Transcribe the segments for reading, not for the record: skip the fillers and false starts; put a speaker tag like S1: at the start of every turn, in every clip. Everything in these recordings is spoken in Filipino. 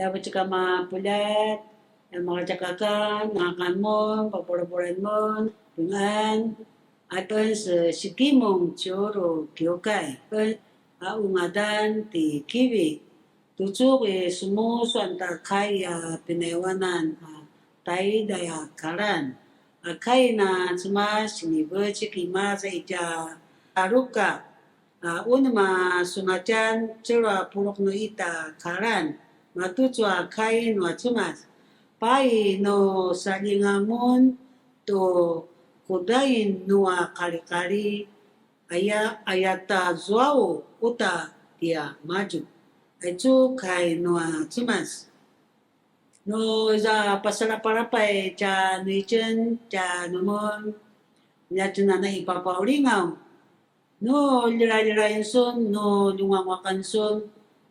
S1: Dapat cakap mapulat, mga cakakan, ngakan mo, papuran mo, dengan aton sa sikimong choro kyokai. Ungadan ti kiwi. Tutsuk sumusuan ta kaya pinaiwanan tayo daya karan. Kaya na cuma sinibaci kimaza ija aruka. Una sungajan cera purok no ita karan. Matutsua kaya no cumas. Pai no salingamun to kudain nua kari-kari ayata zuao uta dia maju. Itu kai nua cumas. No za pasarap-parapay cha nuichen cha numon nyatu na ipapaulingaw. No lira-lirayan sun, no lungawakan sun.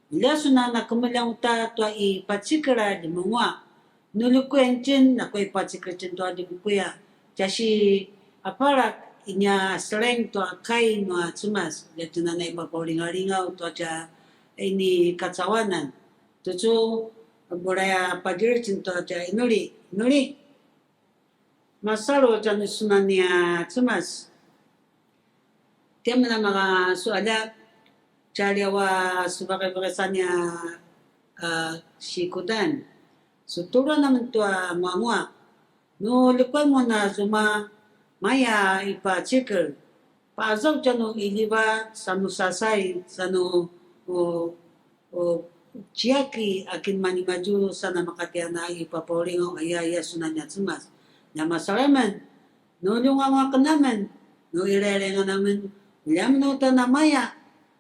S1: Laso na nakamalang ta tua ipatsikara di mga. Nulukuen chen na ko ipatsikara chen tua di bukuya. Kasi aparak inya sereng tua kai nua cumas. Nyatu na ipapaulingaw tua cha ini katsawanan. Tutu budaya padir cinta aja inuli masalo can sunania cumas tiam na mga suada cariawa sebagai berasannya sikudan sutura naman tua mamua no lepas mo na zuma maya ipa cikal paazaw cano iliba sanu sasay sanu Ciaki akin manimaju sana makatiana ipaporingo ayaya sunanya cumas. Nama salaman, no lunga naman, no irerenga naman, liam no ta namaya,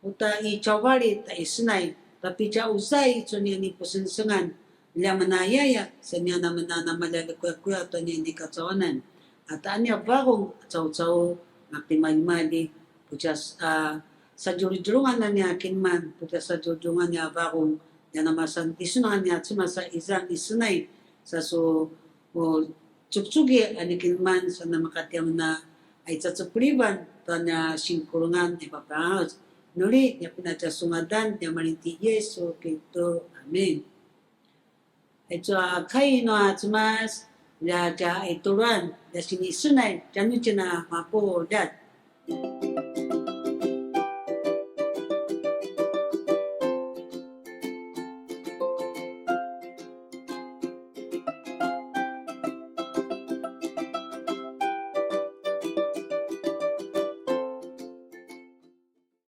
S1: uta icawari ta isnay, tapi ca usay so niya ni pusensengan, liam na ayaya, sa niya naman na namalalakuya-kuya to niya hindi katsawanan. At anya bagong caw-caw, naktimali-mali, pujas sa jurujurungan na niya kinman, pujas sa jurujurungan niya bagong yan namasan isunan niya sa isang isunay sa so tsuksugi anikin man sa namakatiyam na ay tsatsupriban to na singkurungan di papahos nuli niya pinatyasungadan niya malinti Yesu Kristo Amen. Ito kay no atsumas ya ja ituran ya sinisunay janu china mapo dat